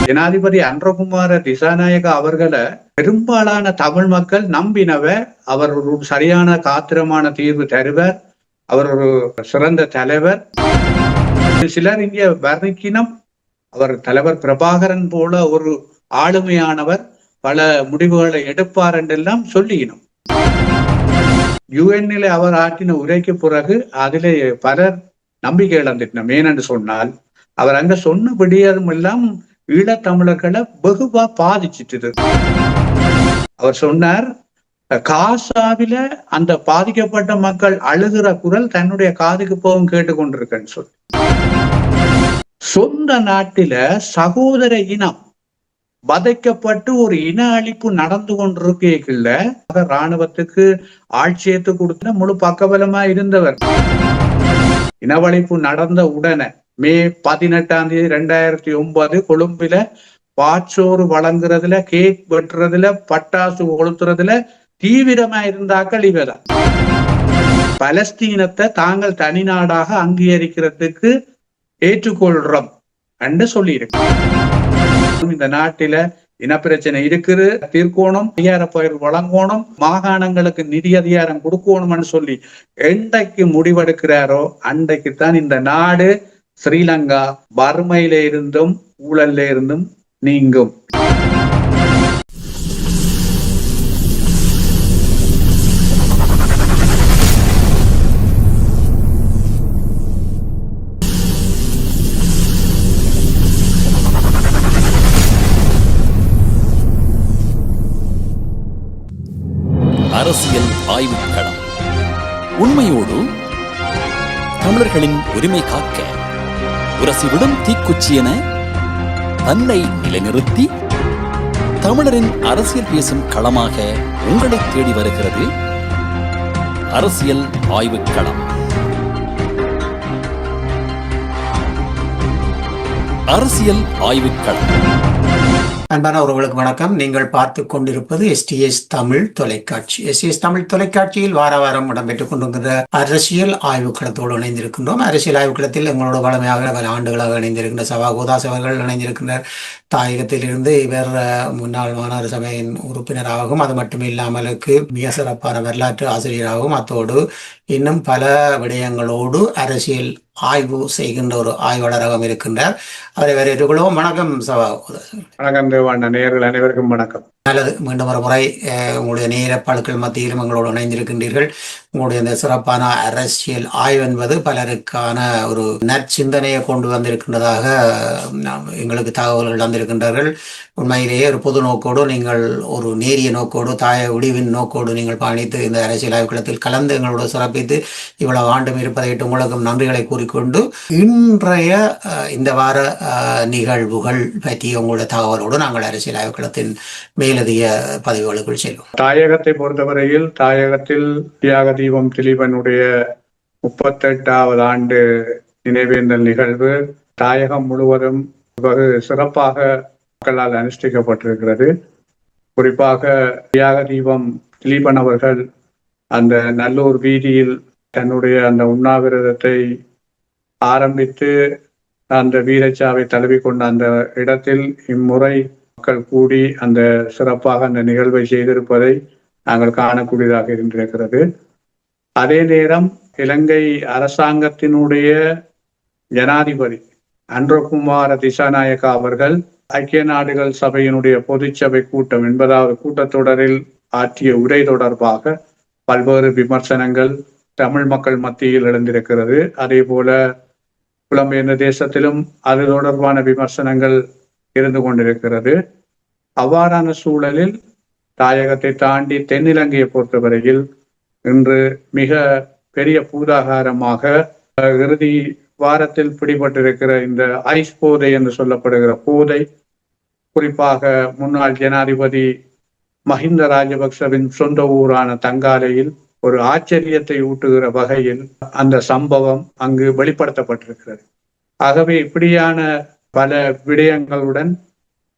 ஜனாதிபதி அன்றகுமார திசாநாயக அவர்களை பெரும்பாலான தமிழ் மக்கள் நம்பினவ. அவர் ஒரு சரியான காத்திரமான தீர்வு தருவர், அவர் ஒரு சிறந்த தலைவர். சிலர் இங்கே வர்ணிக்கினம் அவர் தலைவர் பிரபாகரன் போல ஒரு ஆளுமையானவர், பல முடிவுகளை எடுப்பார் என்றெல்லாம் சொல்லினோம். யுஎன்னிலே அவர் ஆற்றின உரைக்கு பிறகு அதிலே பலர் நம்பிக்கை இழந்துட்டோம். ஏனென்று சொன்னால் அவர் அங்க சொன்ன விடியதும் எல்லாம் ஈழத்தமிழர்களை வெகுவா பாதிச்சிட்டு. அவர் சொன்னார், காசாவில அந்த பாதிக்கப்பட்ட மக்கள் அழுகிற குரல் தன்னுடைய காதுக்கு போகும் கேட்டுக்கொண்டிருக்கேன்னு சொல்லி, சொந்த நாட்டில சகோதர இனம் வதைக்கப்பட்டு ஒரு இன அழிப்பு நடந்து கொண்டிருக்கல இராணுவத்துக்கு ஆட்சியத்து கொடுத்த முழு பக்கபலமா இருந்தவர். இனவழிப்பு நடந்த உடனே மே 18 2009 கொழும்பில பாச்சோறு வழங்குறதுல, கேக் வெட்டுறதுல, பட்டாசு கொளுத்துறதுல தீவிரமா இருந்தாக்கள் இவதான். பலஸ்தீனத்தை தாங்கள் தனி நாடாக அங்கீகரிக்கிறதுக்கு ஏற்றுக்கொள்றோம் என்று சொல்லியிருக்கு. இந்த நாட்டில இனப்பிரச்சனை இருக்குது, தீர்க்கணும், அதிகார பயிர் வழங்கணும், மாகாணங்களுக்கு நிதி அதிகாரம் கொடுக்கணும்னு சொல்லி என்றைக்கு முடிவெடுக்கிறாரோ அன்றைக்குத்தான் இந்த நாடு ஸ்ரீலங்கா வறுமையில இருந்தும் ஊழல்ல இருந்தும் நீங்கும். அரசியல் ஆய்வுக்களம். உண்மையோடு தமிழர்களின் உரிமை காக்க உரசிவிடும் தீக்குச்சி என தன்னை நிலைநிறுத்தி தமிழரின் அரசியல் பேசும் களமாக உங்களை தேடி வருகிறது அரசியல் ஆய்வுக்களம். அரசியல் ஆய்வுக்களம். அன்பான உறவுகளுக்கு வணக்கம். நீங்கள் பார்த்து கொண்டிருப்பது STS தமிழ் தொலைக்காட்சி. STS தமிழ் தொலைக்காட்சியில் வார வாரம் இடம்பெற்றுக் கொண்டிருக்கிற அரசியல் ஆய்வுக்களத்தோடு இணைந்திருக்கின்றோம். அரசியல் ஆய்வுக்களத்தில் எங்களோட வளமையாக பல ஆண்டுகளாக இணைந்திருக்கின்ற சபா கோதாஸ் அவர்கள் இணைந்திருக்கின்றனர். தாயகத்திலிருந்து இவர் முன்னாள் மாநகர சபையின் உறுப்பினராகவும், அது மட்டும் இல்லாமலுக்கு மிக சிறப்பான வரலாற்று ஆசிரியராகவும், அத்தோடு இன்னும் பல விடயங்களோடு அரசியல் ஆய்வு செய்கின்ற ஒரு ஆய்வாளராகவும் இருக்கின்றார். அவரை வரவேற்றுக்கொள்வோம். வணக்கம் சபா கோதாஸ். வணக்கம் தேவாண்ணா, நேயர்கள் அனைவருக்கும் வணக்கம். நல்லது. மீண்டும் ஒரு முறை உங்களுடைய நேரப்பாளுக்கள் மத்தியிலும் எங்களோடு இணைந்திருக்கின்றீர்கள். உங்களுடைய இந்த சிறப்பான அரசியல் ஆய்வு என்பது பலருக்கான ஒரு நற்சிந்தனையை கொண்டு வந்திருக்கின்றதாக எங்களுக்கு தகவல்கள் வந்திருக்கின்றார்கள். உண்மையிலேயே ஒரு பொது நோக்கோடு, நீங்கள் ஒரு நேரிய நோக்கோடு, தாய உடிவின் நோக்கோடு நீங்கள் பயணித்து இந்த அரசியல் ஆய்வுக்களத்தில் கலந்து எங்களோட சிறப்பித்து இவ்வளவு ஆண்டும் இருப்பதையிட்டு உங்களுக்கும் நன்றிகளை கூறிக்கொண்டு, இன்றைய இந்த வார நிகழ்வுகள் பற்றிய உங்களுடைய தகவலோடு நாங்கள் அரசியல் ஆய்வுக்களத்தின் மேலதிக பதிவுகளுக்குள் செல்வோம். தாயகத்தை பொறுத்தவரையில் தாயகத்தில் தியாக தீபம் திலீபனுடைய 38வது ஆண்டு நினைவேந்தல் நிகழ்வு தாயகம் முழுவதும் வெகு சிறப்பாக மக்களால் அனுஷ்டிக்கப்பட்டிருக்கிறது. குறிப்பாக தியாக தீபம் திலீபன் அவர்கள் அந்த நல்லூர் வீதியில் தன்னுடைய அந்த உண்ணாவிரதத்தை ஆரம்பித்து அந்த வீரச்சாவை தழுவிக்கொண்ட அந்த இடத்தில் இம்முறை மக்கள் கூடி அந்த சிறப்பாக அந்த நிகழ்வை செய்திருப்பதை நாங்கள் காணக்கூடியதாக இருந்திருக்கிறது. அதே நேரம் இலங்கை அரசாங்கத்தினுடைய ஜனாதிபதி அன்றகுமார திசாநாயக்கா அவர்கள் ஐக்கிய நாடுகள் சபையினுடைய பொதுச்சபை கூட்டம் 80வது கூட்டத்தொடரில் ஆற்றிய உரை தொடர்பாக பல்வேறு விமர்சனங்கள் தமிழ் மக்கள் மத்தியில் எழுந்திருக்கிறது. அதே போல புலம்பெயர்ந்த தேசத்திலும் அது தொடர்பான விமர்சனங்கள் இருந்து கொண்டிருக்கிறது. அவ்வாறான சூழலில் தாயகத்தை தாண்டி தென்னிலங்கையை பொறுத்தவரையில் இன்று மிக பெரிய பூதாகாரமாக இறுதி வாரத்தில் பிடிபட்டிருக்கிற இந்த ஐஸ் போதை என்று சொல்லப்படுகிற போதை, குறிப்பாக முன்னாள் ஜனாதிபதி மஹிந்த ராஜபக்சவின் சொந்த ஊரான தங்காலையில் ஒரு ஆச்சரியத்தை ஊட்டுகிற வகையில் அந்த சம்பவம் அங்கு வெளிப்படுத்தப்பட்டிருக்கிறது. ஆகவே இப்படியான பல விடயங்களுடன்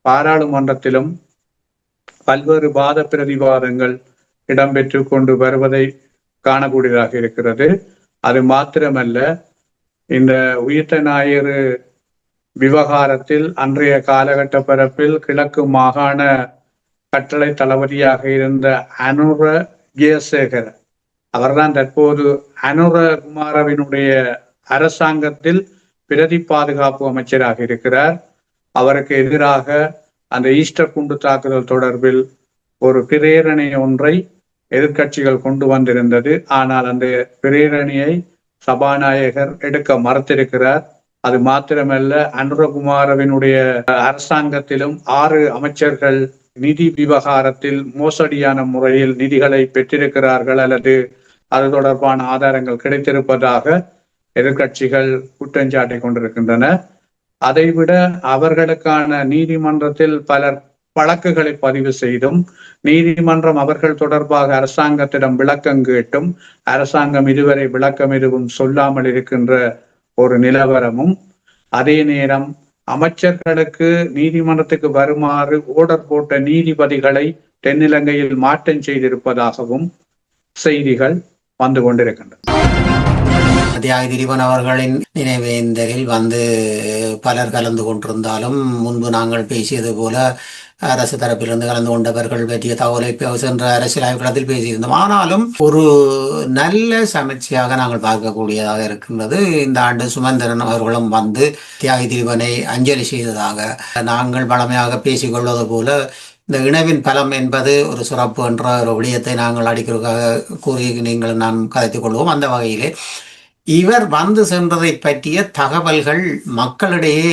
பாராளுமன்றத்திலும் பல்வேறு வாத பிரதிவாதங்கள் இடம்பெற்று கொண்டு வருவதை காணக்கூடியதாக இருக்கிறது. அது மாத்திரமல்ல, இந்த உயிர்த்த ஞாயிறு விவகாரத்தில் அன்றைய காலகட்ட பரப்பில் கிழக்கு மாகாண கட்டளை தளபதியாக இருந்த அனுர ஜெயசேகர் அவர்தான் தற்போது அனுரகுமாரவினுடைய அரசாங்கத்தில் பிரதி பாதுகாப்பு அமைச்சராக இருக்கிறார். அவருக்கு எதிராக அந்த ஈஸ்டர் குண்டு தாக்குதல் தொடர்பில் ஒரு பிரேரணை ஒன்றை எதிர்கட்சிகள் கொண்டு வந்திருந்தது. ஆனால் அந்த பிரேரணையை சபாநாயகர் எடுக்க மறுத்திருக்கிறார். அது மாத்திரமல்ல, அனுரகுமாரவினுடைய அரசாங்கத்திலும் 6 அமைச்சர்கள் நிதி விவகாரத்தில் மோசடியான முறையில் நிதிகளை பெற்றிருக்கிறார்கள் அல்லது அது தொடர்பான ஆதாரங்கள் கிடைத்திருப்பதாக எதிர்கட்சிகள் குற்றஞ்சாட்டி கொண்டிருக்கின்றன. அதைவிட அவர்களுக்கான நீதிமன்றத்தில் பலர் வழக்குகளை பதிவு செய்தும் நீதிமன்றம் அவர்கள் தொடர்பாக அரசாங்கத்திடம் விளக்கம் கேட்டும் அரசாங்கம் இதுவரை விளக்கம் எதுவும் சொல்லாமல் இருக்கின்ற ஒரு நிலவரமும், அதே நேரம் அமைச்சர்களுக்கு நீதிமன்றத்துக்கு வருமாறு ஓர்டர் போட்ட நீதிபதிகளை தென்னிலங்கையில் மாற்றம் செய்திருப்பதாகவும் செய்திகள் வந்து கொண்டிருக்கின்றன. தியாகி திலீபன் அவர்களின் நினைவேந்தலில் பலர் கலந்து கொண்டிருந்தாலும் முன்பு நாங்கள் பேசியது போல அரசு தரப்பிலிருந்து கலந்து கொண்டவர்கள் பற்றிய தகவலை சென்ற அரசியல் ஆய்வுகளத்தில் பேசியிருந்தோம். ஆனாலும் ஒரு நல்ல சமர்ச்சியாக நாங்கள் பார்க்கக்கூடியதாக இருக்கின்றது. இந்த ஆண்டு சுமந்திரன் அவர்களும் தியாகி திலீபனை அஞ்சலி செய்ததாக நாங்கள் பழமையாக பேசிக்கொள்வது போல இந்த இணைவின் பலம் என்பது ஒரு சிறப்பு என்ற ஒரு விடயத்தை நாங்கள் அடிக்கிறதுக்காக கூறி நீங்கள் நான் கதைத்துக் கொள்வோம். அந்த வகையிலே இவர் சென்றதை பற்றிய தகவல்கள் மக்களிடையே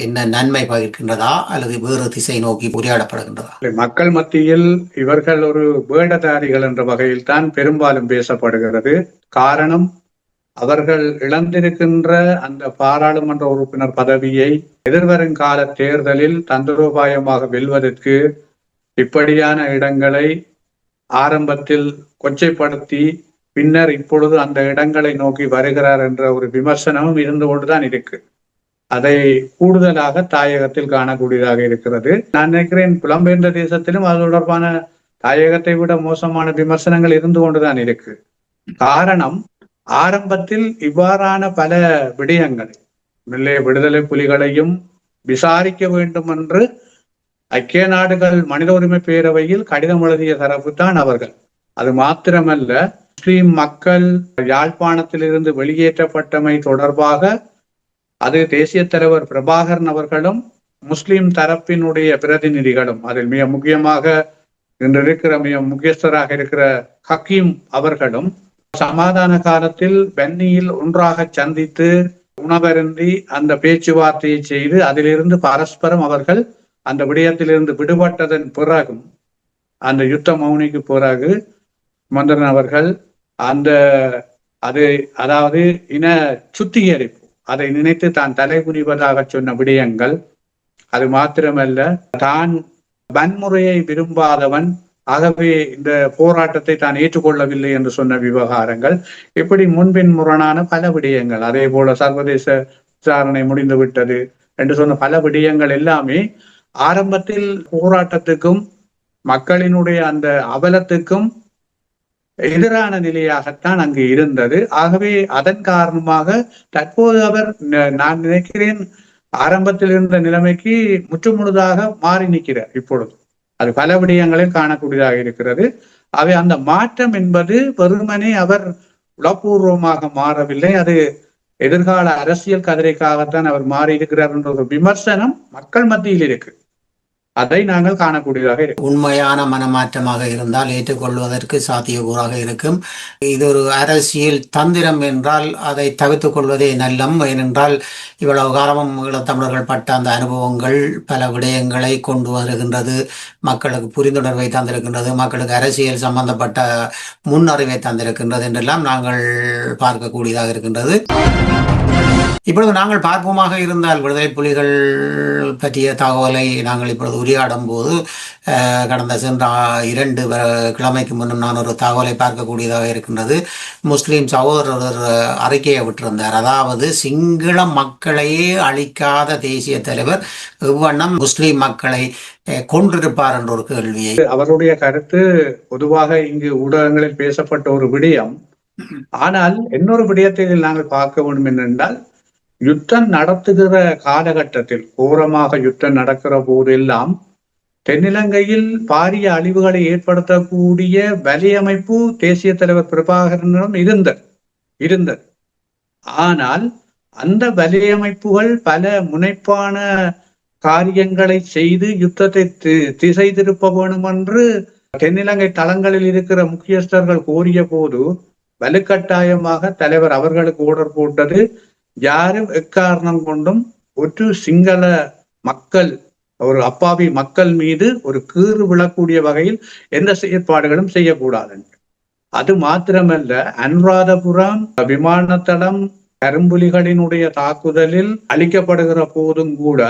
என்ன நன்மை பகிர்கின்றதா அல்லது வேறு திசை நோக்கி உரையாடப்படுகின்றதா? மக்கள் மத்தியில் இவர்கள் ஒரு வேடதாரிகள் என்ற வகையில் தான் பெரும்பாலும் பேசப்படுகிறது. காரணம், அவர்கள் இழந்திருக்கின்ற அந்த பாராளுமன்ற உறுப்பினர் பதவியை எதிர்வருங்கால தேர்தலில் தந்திரோபாயமாக வெல்வதற்கு இப்படியான இடங்களை ஆரம்பத்தில் கொச்சைப்படுத்தி பின்னர் இப்பொழுது அந்த இடங்களை நோக்கி வருகிறார் என்ற ஒரு விமர்சனமும் இருந்து கொண்டுதான் இருக்கு. அதை கூடுதலாக தாயகத்தில் காணக்கூடியதாக இருக்கிறது. நான் நினைக்கிறேன் புலம்பெயர்ந்த தேசத்திலும் அது தொடர்பான தாயகத்தை விட மோசமான விமர்சனங்கள் இருந்து கொண்டுதான் இருக்கு. காரணம், ஆரம்பத்தில் இவ்வாறான பல விடயங்கள் விடுதலை புலிகளையும் விசாரிக்க வேண்டும் என்று ஐக்கிய நாடுகள் மனித உரிமை பேரவையில் கடிதம் எழுதிய தரப்பு தான் அவர்கள். அது மாத்திரமல்ல, முஸ்லிம் மக்கள் யாழ்ப்பாணத்திலிருந்து வெளியேற்றப்பட்டமை தொடர்பாக அது தேசிய தலைவர் பிரபாகரன் அவர்களும் முஸ்லிம் தரப்பினுடைய பிரதிநிதிகளும், அதில் மிக முக்கியமாக இன்று இருக்கிற மிக முக்கியஸ்தராக இருக்கிற ஹக்கீம் அவர்களும் சமாதான காலத்தில் பென்னியில் ஒன்றாக சந்தித்து உணவருந்தி அந்த பேச்சுவார்த்தையை செய்து அதிலிருந்து பரஸ்பரம் அவர்கள் அந்த விடயத்திலிருந்து விடுபட்டதன் பிறகும், அந்த யுத்த மௌனிக்கு பிறகு மந்திரன் அவர்கள் அதாவது இன சுத்திகரிப்பு அதை நினைத்து தான் தலைகுனிவதாக சொன்ன விடயங்கள், அது மாத்திரமல்ல தான் வன்முறையை விரும்பாதவன், ஆகவே இந்த போராட்டத்தை தான் ஏற்றுக்கொள்ளவில்லை என்று சொன்ன விவகாரங்கள், இப்படி முன்பின் முரணான பல விடயங்கள், அதே போல சர்வதேச விசாரணை முடிந்து விட்டது என்று சொன்ன பல விடயங்கள் எல்லாமே ஆரம்பத்தில் போராட்டத்துக்கும் மக்களினுடைய அந்த அவலத்துக்கும் எதிரான நிலையாகத்தான் அங்கு இருந்தது. ஆகவே அதன் காரணமாக தற்போது அவர், நான் நினைக்கிறேன், ஆரம்பத்தில் இருந்த நிலைமைக்கு முற்றுமுழுதாக மாறி நிற்கிறார். இப்பொழுது அது பல விடயங்களில் காணக்கூடியதாக இருக்கிறது. அவை அந்த மாற்றம் என்பது வெறுமனே அவர் உளப்பூர்வமாக மாறவில்லை, அது எதிர்கால அரசியல் கதிரைக்காகத்தான் அவர் மாறி இருக்கிறார் என்ற ஒரு விமர்சனம் மக்கள் மத்தியில் இருக்கு. அதை நாங்கள் காணக்கூடியதாக இருக்கும். உண்மையான மனமாற்றமாக இருந்தால் ஏற்றுக்கொள்வதற்கு சாத்தியக்கூறாக இருக்கும். இது ஒரு அரசியல் தந்திரம் என்றால் அதை தவிர்த்துக் கொள்வதே நல்லம். ஏனென்றால் இவ்வளவு காலமும் ஈழத்தமிழர்கள் பட்ட அந்த அனுபவங்கள் பல விடயங்களை கொண்டு வருகின்றது, மக்களுக்கு புரிந்துணர்வை தந்திருக்கின்றது, மக்களுக்கு அரசியல் சம்பந்தப்பட்ட முன்னறிவை தந்திருக்கின்றது என்றெல்லாம் நாங்கள் பார்க்கக்கூடியதாக இருக்கின்றது. இப்பொழுது நாங்கள் பார்ப்போமாக இருந்தால் விடுதலை புலிகள் பற்றிய தகவலை நாங்கள் இப்பொழுது உரையாடும் போது கடந்த சென்ற 2 கிழமைக்கு முன்னும் நான் ஒரு தகவலை பார்க்கக்கூடியதாக இருக்கின்றது. முஸ்லீம் சகோதரர் அறிக்கையை விட்டிருந்தார். அதாவது சிங்கள மக்களையே அழிக்காத தேசிய தலைவர் இவ்வண்ணம் முஸ்லீம் மக்களை கொன்றிருப்பார் என்ற ஒரு கேள்வியை, அவருடைய கருத்து பொதுவாக இங்கு ஊடகங்களில் பேசப்பட்ட ஒரு விடயம். ஆனால் இன்னொரு விடயத்தை நாங்கள் பார்க்க வேண்டும் என்னென்றால், யுத்தம் நடத்துகிற காலகட்டத்தில், கோரமாக யுத்தம் நடக்கிற போதெல்லாம் தென்னிலங்கையில் பாரிய அழிவுகளை ஏற்படுத்தக்கூடிய வலையமைப்பு தேசிய தலைவர் பிரபாகரனிடம் இருந்தது. ஆனால் அந்த வலையமைப்புகள் பல முனைப்பான காரியங்களை செய்து யுத்தத்தை திசை திருப்ப வேணும் என்று தென்னிலங்கை தளங்களில் இருக்கிற முக்கியஸ்தர்கள் கோரிய போது வலுக்கட்டாயமாக தலைவர் அவர்களுக்கு ஓர்டர் போட்டது, யாரும் எக்காரணம் கொண்டும் ஒரு சிங்கள மக்கள், ஒரு அப்பாவி மக்கள் மீது ஒரு கீறு விழக்கூடிய வகையில் எந்த செயற்பாடுகளும் செய்யக்கூடாது. அது மாத்திரமல்ல, அனுராதபுரம் விமானத்தளம் கரும்புலிகளினுடைய தாக்குதலில் அளிக்கப்படுகிற போதும் கூட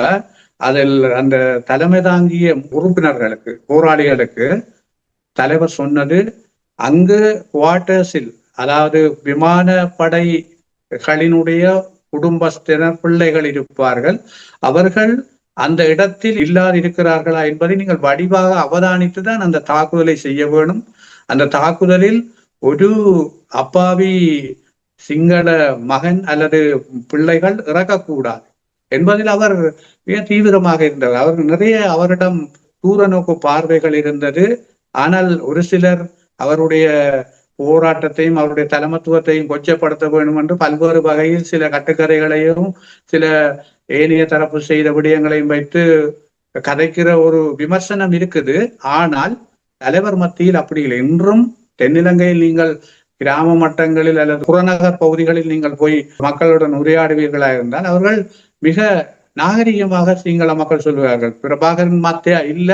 அதில் அந்த தலைமை தாங்கிய உறுப்பினர்களுக்கு, போராளிகளுக்கு தலைவர் சொன்னது, அங்கு குவார்டர்ஸில், அதாவது விமானப்படைகளினுடைய குடும்பத்தினர் பிள்ளைகள் இருப்பார்கள், அவர்கள் அந்த இடத்தில் இல்லாதிருக்கிறார்களா என்பதை நீங்கள் வடிவாக அவதானித்து தான் அந்த தாக்குதலை செய்ய வேணும். அந்த தாக்குதலில் ஒரு அப்பாவி சிங்கள மகன் அல்லது பிள்ளைகள் இறக்கக்கூடாது என்பதில் அவர் மிக தீவிரமாக இருந்தவர். அவர் நிறைய அவரிடம் தூர நோக்கு பார்வைகள் இருந்தது. ஆனால் ஒரு சிலர் அவருடைய போராட்டத்தையும் அவருடைய தலைமத்துவத்தையும் கொச்சப்படுத்த வேண்டும் என்று பல்வேறு வகையில் சில கட்டுக்கதைகளையும் சில ஏனைய தரப்பு செய்த விடயங்களையும் வைத்து கதைக்கிற ஒரு விமர்சனம் இருக்குது. ஆனால் தலைவர் மத்தியில் அப்படி இல்லை. இன்றும் தென்னிலங்கையில் நீங்கள் கிராம மட்டங்களில் அல்லது புறநகர் பகுதிகளில் நீங்கள் போய் மக்களுடன் உரையாடுவீர்களாக இருந்தால் அவர்கள் மிக நாகரிகமாக சிங்கள மக்கள் சொல்லுவார்கள், பிரபாகரன் மாத்தியா இல்ல,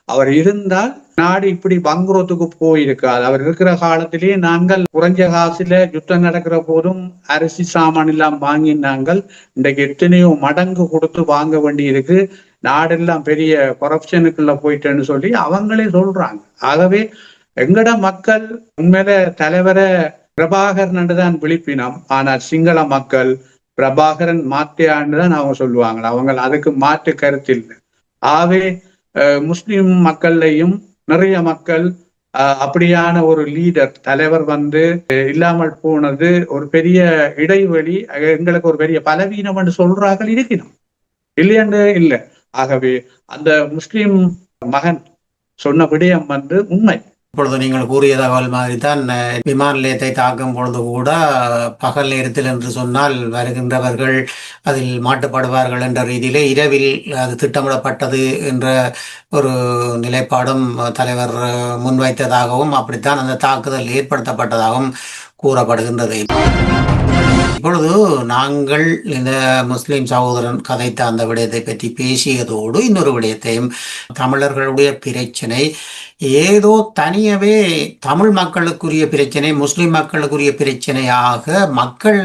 அவர் இருந்தால் நாடு இப்படி பங்குரோத்துக்கு போயிருக்காது. அவர் இருக்கிற காலத்திலேயே நாங்கள் குறைஞ்ச காசுல யுத்தம் நடக்கிற போதும் அரிசி சாமான் எல்லாம் வாங்கினாங்கள். இன்றைக்கு எத்தனையோ மடங்கு கொடுத்து வாங்க வேண்டி இருக்கு. நாடெல்லாம் பெரிய கரப்ஷனுக்குள்ள போயிட்டேன்னு சொல்லி அவங்களே சொல்றாங்க. ஆகவே எங்கட மக்கள் உண்மையில தலைவரை பிரபாகரன் தான் விழிப்பினம். ஆனால் சிங்கள மக்கள் பிரபாகரன் மாத்தியான்னு தான் அவங்க சொல்லுவாங்க. அவங்க அதுக்கு மாற்று கருத்து இல்லை. ஆகவே முஸ்லிம் மக்கள்லையும் நிறைய மக்கள் அப்படியான ஒரு லீடர் தலைவர் இல்லாமல் போனது ஒரு பெரிய இடைவெளி, எங்களுக்கு ஒரு பெரிய பலவீனம் என்று சொல்றார்கள். இருக்கணும் இல்லையென்று இல்லை. ஆகவே அந்த முஸ்லிம் மகன் சொன்ன விடயம் உண்மை. இப்பொழுது நீங்கள் கூறிய தகவல் மாதிரி தான் விமான நிலையத்தை தாக்கும் பொழுது கூட பகல் நேரத்தில் என்று சொன்னால் வருகின்றவர்கள் அதில் மாட்டுப்படுவார்கள் என்ற ரீதியிலே இரவில் அது திட்டமிடப்பட்டது என்ற ஒரு நிலைப்பாடும் தலைவர் முன்வைத்ததாகவும் அப்படித்தான் அந்த தாக்குதல் ஏற்படுத்தப்பட்டதாகவும் கூறப்படுகின்றது. இப்பொழுது நாங்கள் இந்த முஸ்லிம் சகோதரன் கதைத்த அந்த விடயத்தை பற்றி பேசியதோடு இன்னொரு விடயத்தையும், தமிழர்களுடைய பிரச்சனை ஏதோ தனியவே தமிழ் மக்களுக்குரிய பிரச்சனை, முஸ்லிம் மக்களுக்குரிய பிரச்சனையாக மக்கள்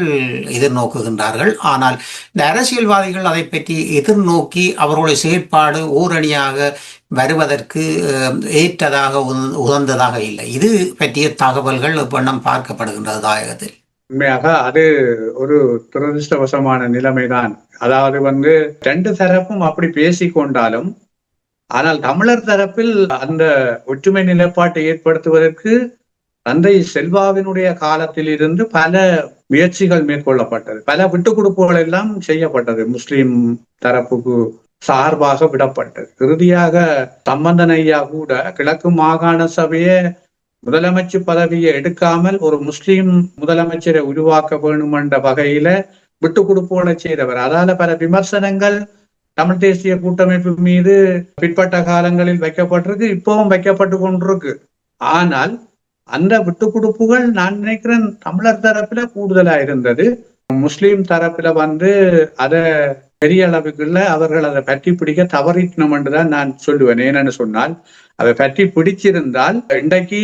எதிர்நோக்குகின்றார்கள். ஆனால் இந்த அரசியல்வாதிகள் அதை பற்றி எதிர்நோக்கி அவர்களுடைய செயற்பாடு ஓரணியாக வருவதற்கு ஏற்றதாக உகந்ததாக இல்லை. இது பற்றிய தகவல்கள் இப்பண்ணம் பார்க்கப்படுகின்றது தாயகத்தில். உண்மையாக அது ஒரு துரதிருஷ்டவசமான நிலைமைதான். அதாவது ரெண்டு தரப்பும் அப்படி பேசிக்கொண்டாலும், ஆனால் தமிழர் தரப்பில் அந்த ஒற்றுமை நிலைப்பாட்டை ஏற்படுத்துவதற்கு தந்தை செல்வாவினுடைய காலத்தில் இருந்து பல முயற்சிகள் மேற்கொள்ளப்பட்டது. பல விட்டுக் கொடுப்புகள் எல்லாம் செய்யப்பட்டது. முஸ்லிம் தரப்புக்கு சார்பாக விடப்பட்டது. இறுதியாக சம்பந்தன் ஐயா கூட கிழக்கு மாகாண சபையை முதலமைச்சு பதவியை எடுக்காமல் ஒரு முஸ்லிம் முதலமைச்சரை உருவாக்க வேணும் என்ற வகையில விட்டு கொடுப்போட செய்தவர். அதால பல விமர்சனங்கள் தமிழ் தேசிய கூட்டமைப்பு மீது பிற்பட்ட காலங்களில் வைக்கப்பட்டிருக்கு, இப்பவும் வைக்கப்பட்டு கொண்டிருக்கு. ஆனால் அந்த விட்டு கொடுப்புகள் நான் நினைக்கிறேன் தமிழர் தரப்புல கூடுதலா இருந்தது. முஸ்லிம் தரப்புல அத பெரிய அளவுக்குள்ள அவர்கள் அதை பற்றி பிடிக்க தவறிட்டணும் என்றுதான் நான் சொல்லுவேன். ஏன்னு சொன்னால் அதை பற்றி பிடிச்சிருந்தால் இன்றைக்கு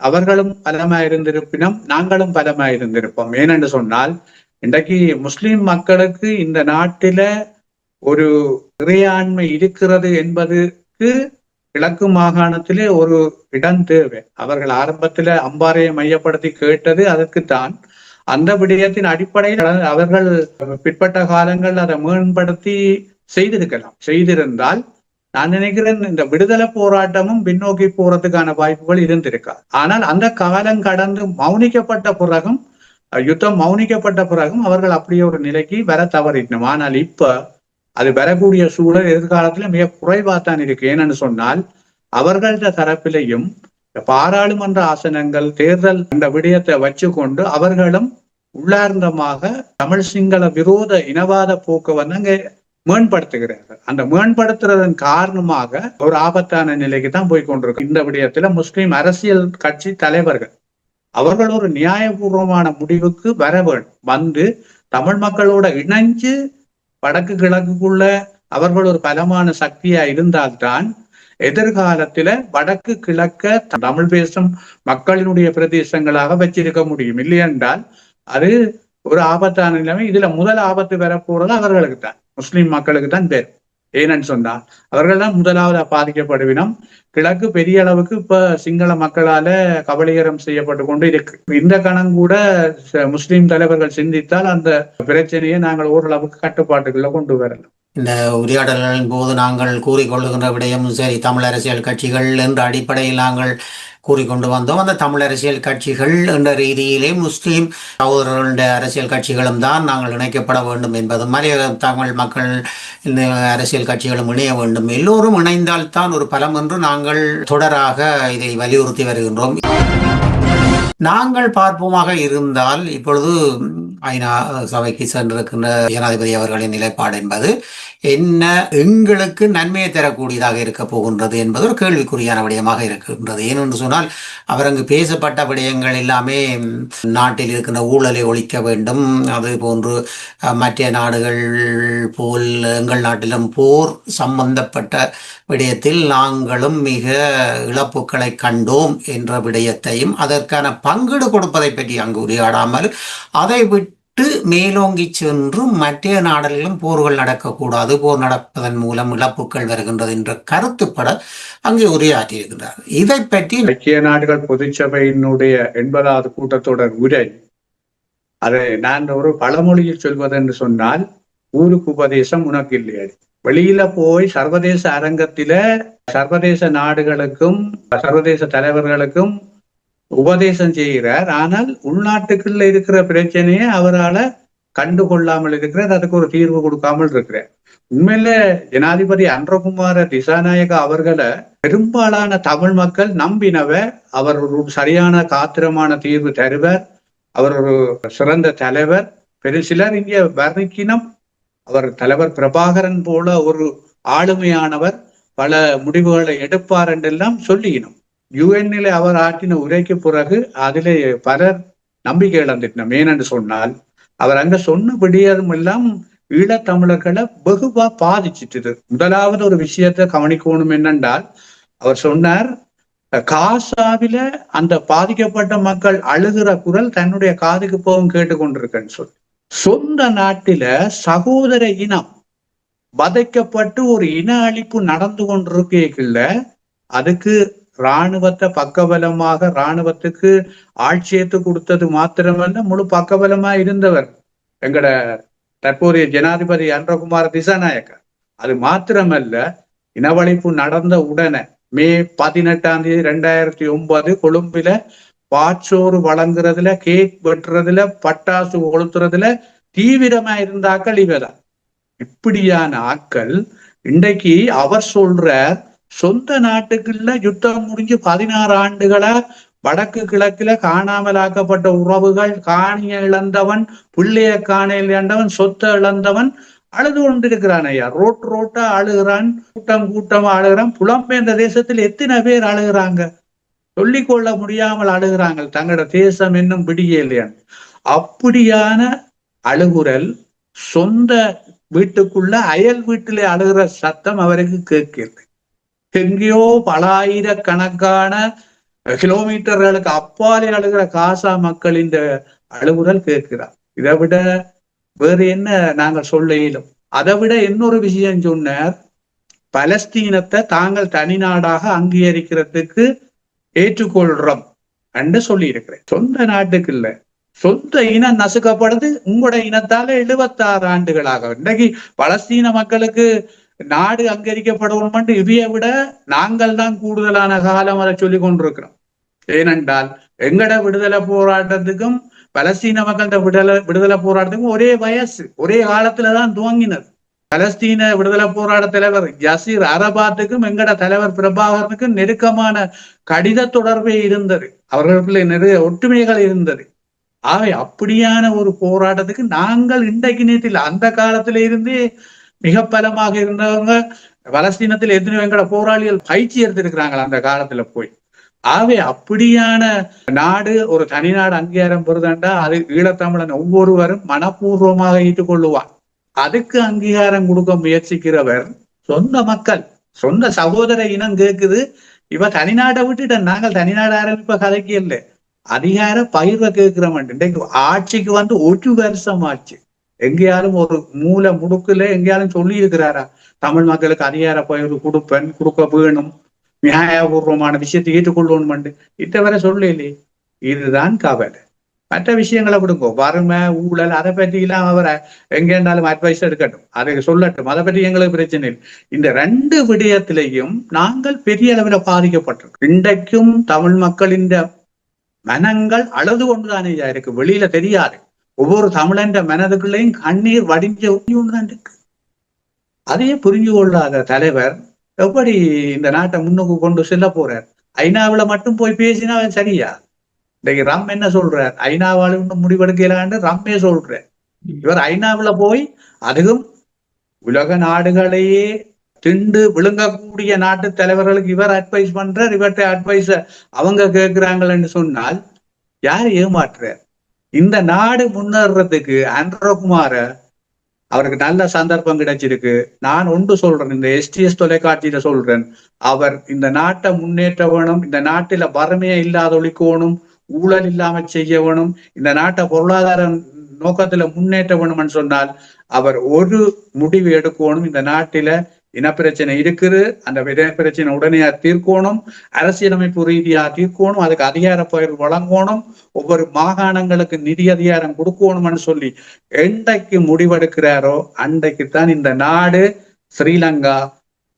அவர்களும் பலமாயிருந்திருப்பினும் நாங்களும் பலமாயிருந்திருப்போம். ஏனென்று சொன்னால் இன்றைக்கு முஸ்லிம் மக்களுக்கு இந்த நாட்டில ஒரு இறையாண்மை இருக்கிறது என்பதற்கு கிழக்கு மாகாணத்திலே ஒரு இடம் தேவை. அவர்கள் ஆரம்பத்துல அம்பாறையை மையப்படுத்தி கேட்டது அதற்குத்தான். அந்த விடயத்தின் அடிப்படையில் அவர்கள் பிற்பட்ட காலங்கள் அதை மேம்படுத்தி செய்திருந்தால் நான் நினைக்கிறேன் இந்த விடுதலை போராட்டமும் பின்னோக்கி போறதுக்கான வாய்ப்புகள் இருந்திருக்காது. ஆனால் அந்த காலம் கடந்து மௌனிக்கப்பட்ட பிறகும் யுத்தம் மௌனிக்கப்பட்ட பிறகும் அவர்கள் அப்படியே ஒரு நிலைக்கு வர தவறிட்டோம். ஆனால் இப்ப அது வரக்கூடிய சூழல் எதிர்காலத்துல மிக குறைவாத்தான் இருக்கு. ஏன்னு சொன்னால் அவர்கள தரப்பிலையும் பாராளுமன்ற ஆசனங்கள் தேர்தல் என்ற விடயத்தை வச்சு கொண்டு அவர்களும் உள்ளார்ந்தமாக தமிழ் சிங்கள விரோத இனவாத போக்கு வந்து அங்கே மேம்படுத்துகிறார்கள். அந்த மேம்படுத்துறதன் காரணமாக ஒரு ஆபத்தான நிலைக்கு தான் போய் கொண்டிருக்கும். இந்த விடயத்துல முஸ்லிம் அரசியல் கட்சி தலைவர்கள் அவர்கள் ஒரு நியாயபூர்வமான முடிவுக்கு வர வேண்டும். வந்து தமிழ் மக்களோட இணைஞ்சு வடக்கு கிழக்குக்குள்ள அவர்கள் ஒரு பலமான சக்தியா இருந்தால்தான் எதிர்காலத்துல வடக்கு கிழக்க தமிழ் பேசும் மக்களினுடைய பிரதேசங்களாக வச்சிருக்க முடியும். இல்லையென்றால் அது ஒரு ஆபத்தான நிலைமை. இதுல முதல் ஆபத்து வரப்போறது அவர்களுக்கு தான், முஸ்லிம் மக்களுக்கு தான் பேர். ஏன்னு சொன்னா அவர்கள் தான் முதலாவது பாதிக்கப்படுவினம். கிழக்கு பெரிய அளவுக்கு இப்ப சிங்கள மக்களால கபலீகரம் செய்யப்பட்டு கொண்டு இருக்கு. இந்த கணம் கூட முஸ்லிம் தலைவர்கள் சிந்தித்தால் அந்த பிரச்சனையை நாங்கள் ஓரளவுக்கு கட்டுப்பாட்டுக்குள்ள கொண்டு வரலாம். இந்த உரையாடல்களின் போது நாங்கள் கூறிக்கொள்ளுகின்ற விடயமும் சரி, தமிழ் அரசியல் கட்சிகள் என்ற அடிப்படையில் நாங்கள் கூறிக்கொண்டு வந்தோம். அந்த தமிழ் அரசியல் கட்சிகள் என்ற ரீதியிலே முஸ்லீம் சகோதரர்களுடைய அரசியல் கட்சிகளும் தான் நாங்கள் இணைக்கப்பட வேண்டும் என்பது மாதிரி தமிழ் மக்கள் இந்த அரசியல் கட்சிகளும் இணைய வேண்டும். எல்லோரும் இணைந்தால்தான் ஒரு பலம் என்று நாங்கள் தொடராக இதை வலியுறுத்தி வருகின்றோம். நாங்கள் பார்ப்போமாக இருந்தால் இப்பொழுது ஐநா சபைக்கு சென்றிருக்கின்ற ஜனாதிபதி அவர்களின் நிலைப்பாடு என்பது என்ன எங்களுக்கு நன்மையை தரக்கூடியதாக இருக்க போகின்றது என்பது ஒரு கேள்விக்குறியான விடயமாக இருக்கின்றது. ஏனென்று சொன்னால் அவர் அங்கு பேசப்பட்ட விடயங்கள் எல்லாமே நாட்டில் இருக்கின்ற ஊழலை ஒழிக்க வேண்டும், அது போன்று மற்ற நாடுகள் போல் எங்கள் நாட்டிலும் போர் சம்பந்தப்பட்ட விடயத்தில் நாங்களும் மிக இழப்புகளை கண்டோம் என்ற விடயத்தையும் அதற்கான பங்கீடு கொடுப்பதை பற்றி அங்கு உரையாடாமல் அதை விட்டு மேலோங்கி சென்று மற்ற நாடுகளிலும் போர்கள் நடக்கக்கூடாது, போர் நடப்பதன் மூலம் இழப்புகள் வருகின்றது என்ற கருத்துப்பட அங்கே உரையாற்றியிருக்கிறார். இதை பற்றி ஐக்கிய நாடுகள் பொதுச்சபையினுடைய 80வது கூட்டத்தொடர் உரை, அதை நான் ஒரு பழமொழியில் சொல்வதென்று சொன்னால் ஊருக்கு உபதேசம் உனக்கு இல்லையா. வெளியில போய் சர்வதேச அரங்கத்தில சர்வதேச நாடுகளுக்கும் சர்வதேச தலைவர்களுக்கும் உபதேசம் செய்கிறார். ஆனால் உள்நாட்டுக்குள்ள இருக்கிற பிரச்சனையை அவரால் கண்டுகொள்ளாமல் இருக்கிறார், அதுக்கு ஒரு தீர்வு கொடுக்காமல் இருக்கிறார். உண்மையில ஜனாதிபதி அன்றகுமார திசாநாயக அவர்களை பெரும்பாலான தமிழ் மக்கள் நம்பினவ. அவர் ஒரு சரியான காத்திரமான தீர்வு தருவர், அவர் ஒரு சிறந்த தலைவர். பெரு சிலர் இங்கே வர்ணிக்கினம் அவர் தலைவர் பிரபாகரன் போல ஒரு ஆளுமையானவர், பல முடிவுகளை எடுப்பார் என்றெல்லாம் சொல்லினோம். யுஎன்னில் அவர் ஆற்றின உரைக்கு பிறகு அதிலே பலர் நம்பிக்கை இழந்துட்டோம். ஏனென்று சொன்னால் அவர் அங்க சொன்ன விடயம் எல்லாம் ஈழத்தமிழர்களை வெகுவா பாதிச்சிட்டுது. முதலாவது ஒரு விஷயத்தை கவனிக்கணும் என்னென்றால் அவர் சொன்னார், காசாவில அந்த பாதிக்கப்பட்ட மக்கள் அழுகிற குரல் தன்னுடைய காதுக்கு போகும் கேட்டுக்கொண்டிருக்கேன்னு சொல்லி, சொந்த நாட்டில சகோதர இனம் வதைக்கப்பட்டு ஒரு இன அழிப்பு நடந்து கொண்டிருக்கல அதுக்கு இராணுவத்தை பக்கபலமாக இராணுவத்துக்கு ஆட்சியத்து கொடுத்தது மாத்திரமல்ல, முழு பக்கபலமா இருந்தவர் எங்கட தற்போதைய ஜனாதிபதி அன்றகுமார திசாநாயக்க. அது மாத்திரமல்ல, இனவழிப்பு நடந்த உடனே மே 18 2009 கொழும்பில பாச்சோறு வழங்குறதுல, கேக் வெட்டுறதுல, பட்டாசு கொளுத்துறதுல தீவிரமா இருந்தாக்கள் இவதான். இப்படியான ஆட்கள் இன்றைக்கு அவர் சொல்ற சொந்த நாட்டுக்குள்ள யுத்தம் முடிஞ்சு 16 ஆண்டுகளா வடக்கு கிழக்குல காணாமலாக்கப்பட்ட உறவுகள், காணிய இழந்தவன், பிள்ளைய காண இழந்தவன், சொத்தை இழந்தவன் அழுது கொண்டிருக்கிறான் ஐயா. ரோட்டா அழுகிறான், கூட்டமா அழுகிறான். புலம்பெயர்ந்த தேசத்தில் எத்தனை பேர் அழுகிறாங்க, சொல்லிக்கொள்ள முடியாமல் அழுகிறாங்க, தங்களோட தேசம் இன்னும் பிடிக்கலையான். அப்படியான அழுகுரல் சொந்த வீட்டுக்குள்ள அயல் வீட்டிலே அழுகிற சத்தம் அவருக்கு கேட்கிறது. எங்கேயோ பல ஆயிரக்கணக்கான கிலோமீட்டர்களுக்கு அப்பாலே அழுகிற காசா மக்கள் இந்த அழுகுரல் கேட்கிறார். இதை விட வேறு என்ன நாங்கள் சொல்ல இயலும்? அதை விட இன்னொரு விஷயம் சொன்னார், பலஸ்தீனத்தை தாங்கள் தனி நாடாக அங்கீகரிக்கிறதுக்கு ஏற்றுக்கொள்றோம் என்று சொல்லி இருக்கிறேன். சொந்த நாட்டுக்கு இல்ல, சொந்த இனம் நசுக்கப்படுது உங்களோட இனத்தால 76 ஆண்டுகளாக. இன்றைக்கு பலஸ்தீன மக்களுக்கு நாடு அங்கீகரிக்கப்படணும் இவையை விட நாங்கள் தான் கூடுதலான காலம் அதை சொல்லி கொண்டிருக்கிறோம். ஏனென்றால் எங்கட விடுதலை போராட்டத்துக்கும் பலஸ்தீன மக்கள் விடுதலை போராட்டத்துக்கும் ஒரே வயசு, ஒரே காலத்துலதான் துவங்கினது. பலஸ்தீன விடுதலை போராட்ட தலைவர் யசீர் அரபாத்துக்கும் எங்கட தலைவர் பிரபாகரனுக்கும் நெருக்கமான கடித தொடர்பே இருந்தது. அவர்களுக்குள்ள நிறைய ஒற்றுமைகள் இருந்தது. ஆகவே அப்படியான ஒரு போராட்டத்துக்கு நாங்கள் இன்றைக்கு நேற்றில் அந்த காலத்தில இருந்து மிக பலமாக இருந்தவங்க பலஸ்தீனத்தில் எத்தனை எங்கட போராளிகள் பயிற்சி எடுத்திருக்கிறாங்களா அந்த காலத்துல போய். ஆகவே அப்படியான நாடு ஒரு தனிநாடு அங்கீகாரம் பெறுதாண்டா அது ஈழத்தமிழன் ஒவ்வொருவரும் மனப்பூர்வமாக ஏற்றுக்கொள்ளுவார். அதுக்கு அங்கீகாரம் கொடுக்க முயற்சிக்கிறவர் சொந்த மக்கள், சொந்த சகோதர இனம் கேட்குது. இவ தனிநாட்டை விட்டுட்ட, நாங்கள் தனிநாடு ஆரம்பிப்ப கதைக்கு இல்லை, அதிகார பகிர்வை கேட்கிறோம். இன்றைக்கு ஆட்சிக்கு வந்து 1 வருஷம் ஆச்சு. எங்கேயாலும் ஒரு மூல முடுக்குல எங்கேயாலும் சொல்லி இருக்கிறாரா தமிழ் மக்களுக்கு அதிகார பகிர்வு கொடுக்க வேணும், நியாயபூர்வமான விஷயத்தை ஏற்றுக்கொள்ளணும்? இத்தவரை சொல்லலே. இதுதான் கவலை. மற்ற விஷயங்களை விடுங்கோ, வறுமை ஊழல் அதை பற்றி எல்லாம் அவரை எங்க இருந்தாலும் அட்வைஸ் எடுக்கட்டும், அதை சொல்லட்டும், அதை பற்றி எங்களுக்கு பிரச்சனை இல்லை. இந்த 2 விடயத்திலையும் நாங்கள் பெரிய அளவில் பாதிக்கப்பட்டிருக்கோம். இன்றைக்கும் தமிழ் மக்களின் மனங்கள் அழுது கொண்டுதானே இருக்கு, வெளியில தெரியாது. ஒவ்வொரு தமிழன் மனதுக்குள்ளேயும் கண்ணீர் வடிஞ்ச ஒன்றுதான் இருக்கு. அதையே புரிஞ்சு கொள்ளாத தலைவர் எப்படி இந்த நாட்டை முன்னுக்கு கொண்டு செல்ல போறார்? ஐநாவில் மட்டும் போய் பேசினா சரியா? இன்னைக்கு ரம் என்ன சொல்றார்? ஐநாவால் இன்னும் முடிவெடுக்கலான்னு ரம்மே சொல்றார். இவர் ஐநாவில் போய் அதுவும் உலக நாடுகளையே திண்டு விழுங்கக்கூடிய நாட்டு தலைவர்களுக்கு இவர் அட்வைஸ் பண்றார். இவற்றை அட்வைஸ அவங்க கேட்கிறாங்கன்னு சொன்னால் யார் ஏமாற்றுறார்? இந்த நாடு முன்னேறதுக்கு அன்றகுமார அவருக்கு நல்ல சந்தர்ப்பம் கிடைச்சிருக்கு. நான் ஒன்று சொல்றேன், இந்த STS தொலைக்காட்சியில சொல்றேன், அவர் இந்த நாட்டை முன்னேற்ற வேணும், இந்த நாட்டில வறுமையை இல்லாத ஒழிக்கணும், ஊழல் இல்லாம செய்ய வேணும், இந்த நாட்டை பொருளாதார நோக்கத்துல முன்னேற்ற வேணும்னு சொன்னால் அவர் ஒரு முடிவு எடுக்கணும். இந்த நாட்டில இனப்பிரச்சனை இருக்குது, அந்த பிரச்சனை உடனே தீர்க்கணும், அரசியலமைப்பு ரீதியா தீர்க்கணும், அதுக்கு அதிகார பகிர்வு வழங்கணும், ஒவ்வொரு மாகாணங்களுக்கு நிதி அதிகாரம் கொடுக்கணும்னு சொல்லி என்றைக்கு முடிவெடுக்கிறாரோ அன்றைக்குத்தான் இந்த நாடு ஸ்ரீலங்கா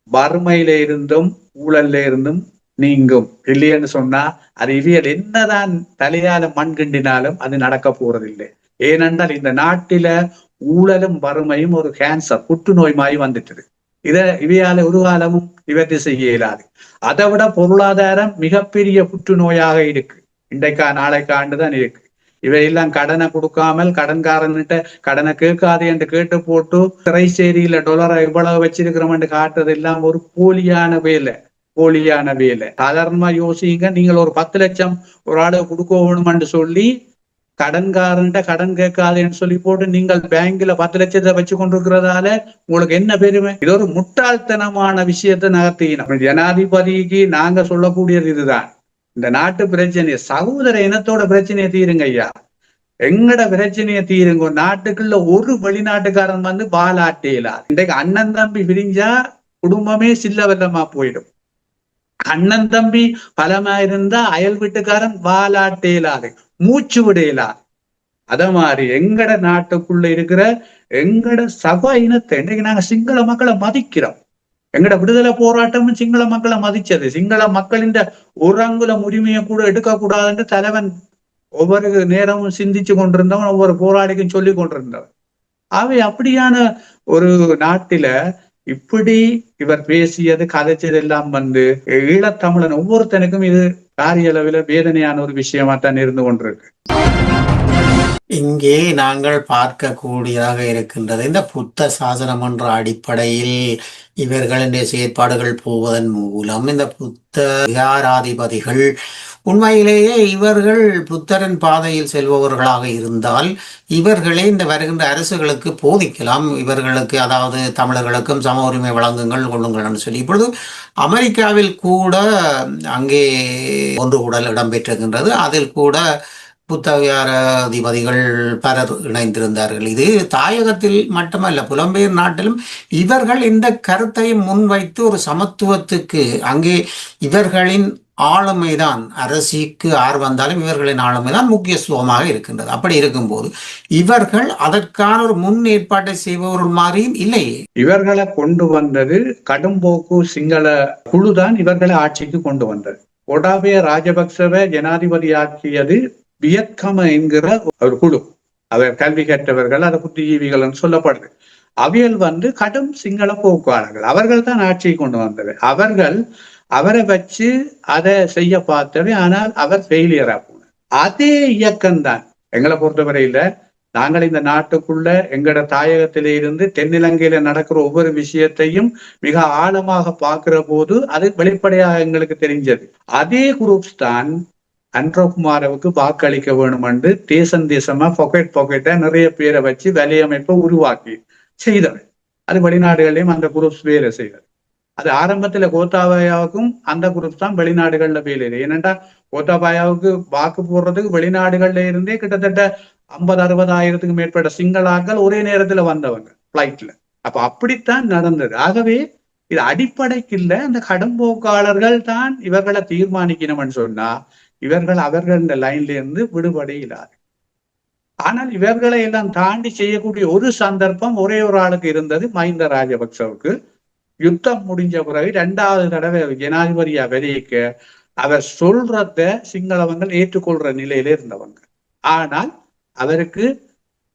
வறுமையில இருந்தும் ஊழல்ல இருந்தும் நீங்கும். இல்லையன்னு சொன்னா அது இவியல் என்னதான் தலையால மண் கிண்டினாலும் அது நடக்க போறதில்லை. ஏனென்றால் இந்த நாட்டில ஊழலும் வறுமையும் ஒரு கேன்சர், புற்றுநோய் மாதிரி வந்துட்டு. இவையால ஒரு காலமும் நிவர்த்தி செய்ய இயலாது. அதை விட பொருளாதாரம் மிகப்பெரிய புற்றுநோயாக இருக்கு. இன்றைக்கா நாளைக்காண்டுதான் இருக்கு. இவையெல்லாம் கடனை கொடுக்காமல் கடன்காரன்கிட்ட கடனை கேட்காது என்று கேட்டு போட்டு திரைச்சேரியில $1 இவ்வளவு வச்சிருக்கிறோம் என்று காட்டுறது எல்லாம் ஒரு போலியான வேலை. சாதாரணமா யோசிங்க, நீங்கள் ஒரு 10 லட்சம் ஒரு ஆளு கொடுக்கணும்னு சொல்லி கடன்காரன்ட்ட கடன் கேட்காதுன்னு சொல்லி போட்டு நீங்கள் பேங்க்ல 10 லட்சத்தை வச்சு கொண்டிருக்கிறதால உங்களுக்கு என்ன பெருமை? இது ஒரு முட்டாள்தனமான விஷயத்தை நகர்த்தினோம். ஜனாதிபதிக்கு நாங்க சொல்லக்கூடியது இதுதான், இந்த நாட்டு பிரச்சனையை சகோதர இனத்தோட பிரச்சனையை தீருங்க ஐயா, எங்கட பிரச்சனையை தீருங்க. நாட்டுக்குள்ள ஒரு வெளிநாட்டுக்காரன் வந்து பாலாட்டேலா. இன்றைக்கு அண்ணன் தம்பி பிரிஞ்சா குடும்பமே சில்லவல்லமா போயிடும். அண்ணன் தம்பி பலமா இருந்தா அயல் வீட்டுக்காரன் வாலாட்டேலாது, மூச்சு விடையலா. அத மாதிரி எங்கட நாட்டுக்குள்ள இருக்கிற எங்கட சக இனத்தை இன்னைக்கு நாங்க சிங்கள மக்களை மதிக்கிறோம். எங்கட விடுதலை போராட்டமும் சிங்கள மக்களை மதிச்சது. சிங்கள மக்களின் ஒரு அங்குலம் உரிமையை கூட எடுக்க கூடாதுன்னு தலைவன் ஒவ்வொரு நேரமும் சிந்திச்சு கொண்டிருந்தவன், ஒவ்வொரு போராளிக்கும் சொல்லி கொண்டிருந்தவன். அவை அப்படியான ஒரு நாட்டில இப்படி இவர் பேசியது கதைச்சது எல்லாம் வந்து ஈழத்தமிழன் ஒவ்வொருத்தனுக்கும் இது பாரிய அளவில் வேதனையான ஒரு விஷயமா தான் இருந்து கொண்டிருக்கு. இங்கே நாங்கள் பார்க்கக்கூடியதாக இருக்கின்றது, இந்த புத்த சாசனம் என்ற அடிப்படையில் இவர்களின் செயற்பாடுகள் போவதன் மூலம் இந்த புத்த விகாராதிபதிகள் உண்மையிலேயே இவர்கள் புத்தரின் பாதையில் செல்பவர்களாக இருந்தால் இவர்களே இந்த வருகின்ற அரசுகளுக்கு போதிக்கலாம். இவர்களுக்கு, அதாவது தமிழர்களுக்கும் சம உரிமை வழங்குங்கள் கொள்ளுங்கள் சொல்லி. இப்பொழுது அமெரிக்காவில் கூட அங்கே ஒன்று கூடல் இடம்பெற்றிருக்கின்றது. அதில் கூட புத்த விகாராதிபதிகள் பலர் இணைந்திருந்தார்கள். இது தாயகத்தில் மட்டுமல்ல, புலம்பெயர் நாட்டிலும் இவர்கள் இந்த கருத்தை முன்வைத்து ஒரு சமத்துவத்துக்கு, அங்கே இவர்களின் ஆளுமைதான், அரசிக்கு ஆர் வந்தாலும் இவர்களின் ஆளுமைதான் முக்கியத்துவமாக இருக்கின்றது. அப்படி இருக்கும்போது இவர்கள் அதற்கான ஒரு முன் ஏற்பாட்டை செய்பவர்கள் மாதிரியும் இல்லையே. இவர்களை கொண்டு வந்தது கடும்போக்கு சிங்கள குழுதான் இவர்களை ஆட்சிக்கு கொண்டு வந்தது. கோட்டாபய ராஜபக்சவை ஜனாதிபதி ஆக்கியது வியட்கம என்கிற ஒரு குழு, அவர் கல்வி கற்றவர்கள், அது புத்திஜீவிகள் என்று சொல்லப்படுது. அவியல் கடும் சிங்கள போக்காளர்கள், அவர்கள் தான் ஆட்சியை கொண்டு வந்தவர். அவரை வச்சு அதை செய்ய பார்த்தவை, ஆனால் அவர் ஃபெயிலியரா போனார். அதே இயக்கம்தான் எங்களை பொறுத்தவரையில நாங்கள் இந்த நாட்டுக்குள்ள எங்கட தாயகத்திலே இருந்து தென்னிலங்கையில நடக்கிற ஒவ்வொரு விஷயத்தையும் மிக ஆழமாக பார்க்கிற போது அது வெளிப்படையாக எங்களுக்கு தெரிஞ்சது. அதே குரூப்ஸ் தான் அன்றகுமாரவுக்கு வாக்களிக்க வேணும் என்று தேசமா பாக்கெட்டா நிறைய பேரை வச்சு வலையமைப்பை உருவாக்கி செய்தவர். அது வெளிநாடுகளையும் அந்த குரூப்ஸ் வேலை செய்தது. அது ஆரம்பத்துல கோத்தாபாயாவுக்கும் அந்த குரூப் தான் வெளிநாடுகள்ல வேலை. ஏனென்றா கோத்தாபாயாவுக்கு வாக்கு போடுறதுக்கு வெளிநாடுகள்ல இருந்தே கிட்டத்தட்ட 50-60 மேற்பட்ட சிங்களாக்கள் ஒரே நேரத்துல வந்தவங்க பிளைட்ல. அப்ப அப்படித்தான் நடந்தது. ஆகவே இது அடிப்படைக்கு இல்ல, அந்த கடும்போக்காளர்கள் தான் இவர்களை தீர்மானிக்கணும்னு சொன்னா இவர்கள் அவர்கள் இந்த லைன்ல இருந்து விடுபடையிலாது. ஆனால் இவர்களை எல்லாம் தாண்டி செய்யக்கூடிய ஒரு சந்தர்ப்பம் ஒரே ஒரு ஆளுக்கு இருந்தது, மஹிந்த ராஜபக்சவுக்கு. யுத்தம் முடிஞ்ச பிறகு 2வது தடவை ஜனாதிபதியா வெளியிக்க அவர் சொல்றத சிங்களவங்கள் ஏற்றுக்கொள்ற நிலையில இருந்தவங்க. ஆனால் அவருக்கு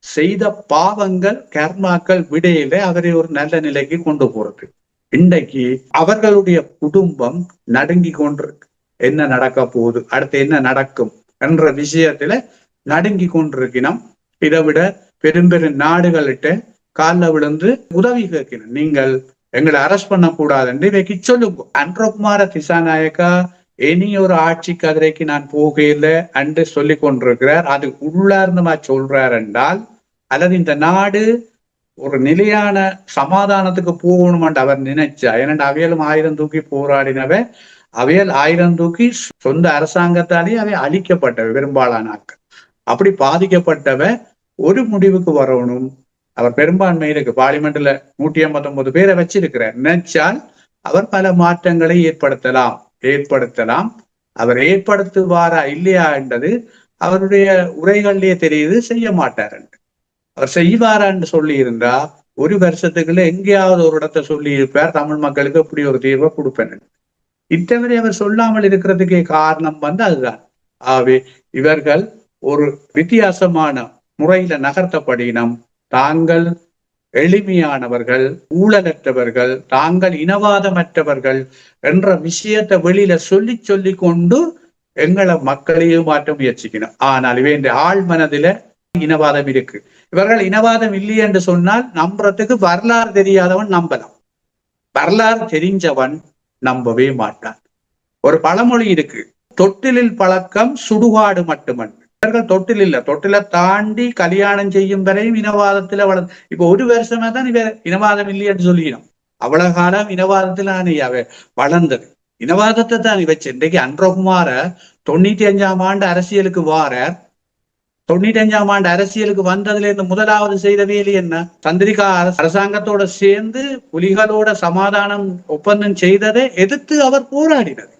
செய்த பாவங்கள் கர்மாக்கள் விடையில அவரை ஒரு நல்ல நிலைக்கு கொண்டு போறது. இன்றைக்கு அவர்களுடைய குடும்பம் நடுங்கி கொண்டிருக்கு. என்ன நடக்க போகுது, அடுத்து என்ன நடக்கும் என்ற விஷயத்துல நடுங்கி கொண்டிருக்கணும். இதை விட பெரும் நாடுகள்கிட்ட காலில் விழுந்து உதவி கேட்கணும். நீங்கள் எங்களை அரெஸ்ட் பண்ணக்கூடாதுன்னு வைக்க சொல்லுங்க. அன்றகுமார திசாநாயக்கா இனி ஒரு ஆட்சி கதிரைக்கு நான் போகையில என்று சொல்லி கொண்டிருக்கிறார். அது உள்ளார்ந்தமா சொல்றார் என்றால், அல்லது இந்த நாடு ஒரு நிலையான சமாதானத்துக்கு போகணும்னு அவர் நினைச்சா, ஏன்னா அவையலும் 1000 தூக்கி போராடினவ, அவையல் 1000 தூக்கி சொந்த அரசாங்கத்தாலேயே அவை அழிக்கப்பட்டவை பெரும்பாலான ஆட்கள். அப்படி பாதிக்கப்பட்டவ ஒரு முடிவுக்கு வரணும். அவர் பெரும்பான்மை இருக்கு, பார்லிமெண்ட்ல 189 பேரை வச்சிருக்கிறார். நினைச்சால் அவர் பல மாற்றங்களை ஏற்படுத்தலாம். அவர் ஏற்படுத்துவாரா இல்லையா என்றது அவருடைய உரைகளிலேயே தெரியுது. செய்ய மாட்டார் என்று அவர் செய்வாரான்னு சொல்லி இருந்தா 1 வருஷத்துக்குள்ள எங்கேயாவது ஒரு இடத்த சொல்லி இருப்பார், தமிழ் மக்களுக்கு இப்படி ஒரு தீர்வை கொடுப்பேன். இத்தவரை அவர் சொல்லாமல் இருக்கிறதுக்கே காரணம் அதுதான். ஆகவே இவர்கள் ஒரு வித்தியாசமான முறையில நகர்த்தப்படினம். தாங்கள் எளிமையானவர்கள், ஊழலற்றவர்கள், தாங்கள் இனவாதமற்றவர்கள் என்ற விஷயத்தை வெளியில சொல்லி கொண்டு எங்களை மக்களையும் மாற்ற முயற்சிக்கணும். ஆனால் இவன் ஆழ் மனதில இனவாதம் இருக்கு. இவர்கள் இனவாதம் இல்லை என்று சொன்னால் நம்புறதுக்கு வரலாறு தெரியாதவன் நம்பலாம், வரலாறு தெரிஞ்சவன் நம்பவே மாட்டான். ஒரு பழமொழி இருக்கு, தொட்டிலில் பழக்கம் சுடுகாடு மட்டுமன். இவர்கள் தொட்டில் இல்ல, தொட்டில தாண்டி கல்யாணம் செய்யும் வரையும் இனவாதத்துல வளர்ந்து இப்ப 1 வருஷமா தான் இவ இனவாதம் இல்லைன்னு சொல்லிக்கணும். அவ்வளவு காலம் இனவாதத்துல அவ வளர்ந்தது. இனவாதத்தை தான் வச்சு இன்றைக்கு அன்றகுமார 95ஆம் ஆண்டு அரசியலுக்கு வாரார். 95ஆம் ஆண்டு அரசியலுக்கு வந்ததுல இருந்து முதலாவது செய்த வேலை என்ன? சந்திரிகா அரசாங்கத்தோட சேர்ந்து புலிகளோட சமாதானம் ஒப்பந்தம் செய்ததை எதிர்த்து அவர் போராடினது.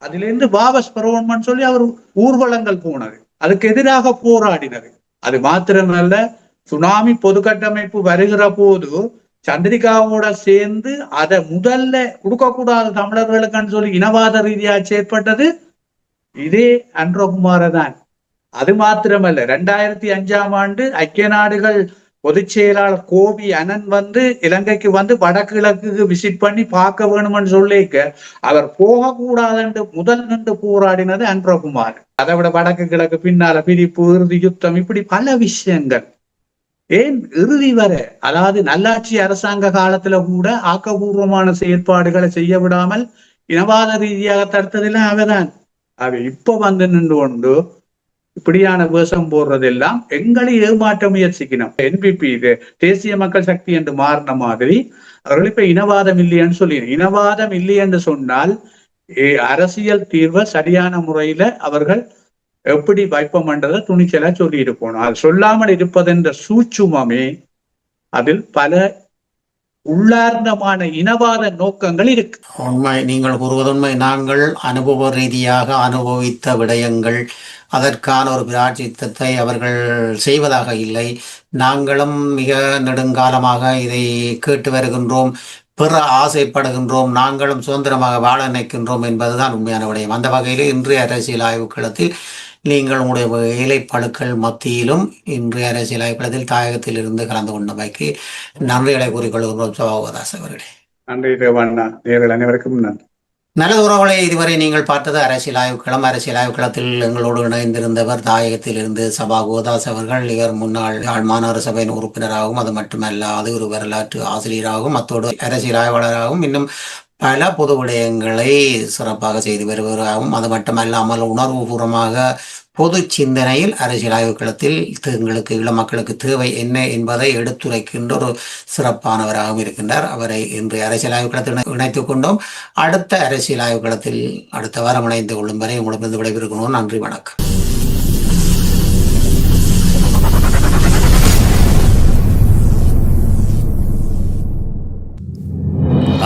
அதுல இருந்து வாபஸ் பெறுவோம்னு சொல்லி அவர் ஊர்வலங்கள் போனது, அதுக்கு எதிராக போராடினது. அது மாத்திரமல்ல, சுனாமி பொது கட்டமைப்பு வருகிற போது சந்திரிகாவோட சேர்ந்து அதை முதல்ல கொடுக்கக்கூடாது தமிழர்களுக்குன்னு சொல்லி இனவாத ரீதியா செயற்பட்டது இதே அன்றகுமார தான். அது மாத்திரமல்ல, 2005ஆம் ஆண்டு ஐக்கிய நாடுகள் பொதுச் செயலாளர் கோபி அனன் இலங்கைக்கு வடகிழக்கு விசிட் பண்ணி பார்க்க வேணும்னு சொல்லிக்க அவர் போகக்கூடாது முதல் நின்று போராடினது அன்றகுமார். அதை விட வடக்கு கிழக்கு பின்னால பிரிப்பு, இறுதி யுத்தம், இப்படி பல விஷயங்கள். ஏன் இறுதி வரை, அதாவது நல்லாட்சி அரசாங்க காலத்துல கூட ஆக்கப்பூர்வமான செயற்பாடுகளை செய்ய விடாமல் இனவாத ரீதியாக தடுத்ததெல்லாம் அவதான். அவ இப்ப நின்று கொண்டு இப்படியான வேஷம் போடுறதெல்லாம் எங்களை ஏமாற்ற முயற்சிக்கணும். என்பிபி இது தேசிய மக்கள் சக்தி என்று மாறின மாதிரி அவர்கள் இப்ப இனவாதம் இல்லைன்னு சொல்லி, இனவாதம் இல்லை என்று சொன்னால் அரசியல் தீர்வை சரியான முறையில அவர்கள் எப்படி வைப்போம்ன்றதை துணிச்சலா சொல்லி இருப்போம். அது சொல்லாமல் இருப்பதென்ற சூட்சுமமே அதில் பல உள்ளார்ந்தமான இனவாத நோக்கங்கள் இருக்கு. உண்மை, நீங்கள் கூறுவது உண்மை. நாங்கள் அனுபவ ரீதியாக அனுபவித்த விடயங்கள், அதற்கான ஒரு பிராட்சித்தத்தை அவர்கள் செய்வதாக இல்லை. நாங்களும் மிக நெடுங்காலமாக இதை கேட்டு வருகின்றோம், பெற ஆசைப்படுகின்றோம், நாங்களும் சுதந்திரமாக வாழ நினைக்கின்றோம் என்பதுதான் உண்மையான விடயம். அந்த வகையில் இன்றைய அரசியல் ஆய்வுக்களத்தில் நீங்கள் உங்களுடைய வேலைப்பளுக்கள் மத்தியிலும் இன்றைய அரசியல் ஆய்வுகளத்தில் தாயகத்தில் இருந்து கலந்து கொண்டமைக்கு நன்றிகளை கூறிக்கொள்கிறோம் சபாகோதாஸ் அவர்களே. நன்றி தேவாண்ணா. நேர்கள் அனைவருக்கும் நன்றி. நல்ல உறவுகளை இதுவரை நீங்கள் பார்த்தது அரசியல் ஆய்வுக்களம். அரசியல் ஆய்வுக்களத்தில் எங்களோடு இணைந்திருந்தவர் தாயகத்தில் இருந்து சபா கோதாஸ் அவர்கள். இவர் முன்னாள் மாநகர சபையின் உறுப்பினராகவும் அது மட்டுமல்லாது ஒரு வரலாற்று ஆசிரியராகவும் அத்தோடு அரசியல் ஆய்வாளராகவும் இன்னும் பல பொது விடயங்களை சிறப்பாக செய்து வருவதாகவும் அது மட்டுமல்லாமல் உணர்வுபூர்வமாக பொது சிந்தனையில் அரசியல் ஆய்வுக்களத்தில் எங்களுக்கு மக்களுக்கு தேவை என்ன என்பதை எடுத்துரைக்கின்ற ஒரு சிறப்பானவராகவும் இருக்கின்றார். அவரை இன்று அரசியல் ஆய்வுக்களத்தில் இணைத்துக் கொண்டோம். அடுத்த அரசியல் ஆய்வுக்களத்தில் அடுத்த வாரம் இணைந்து கொள்ளும் வரை உங்களுக்கு விடைபெறுகிறோம். நன்றி, வணக்கம்.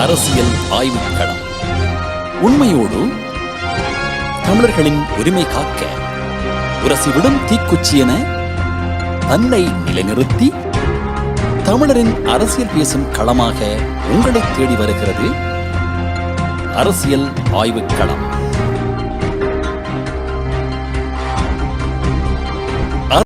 அரசியல் ஆய்வுக்களம். உண்மையோடு தமிழர்களின் உரிமை காக்க உரசிவிடும் தீக்குச்சி என தன்னை நிலைநிறுத்தி தமிழரின் அரசியல் பேசும் களமாக உங்களை தேடி வருகிறது அரசியல் ஆய்வுக்களம்.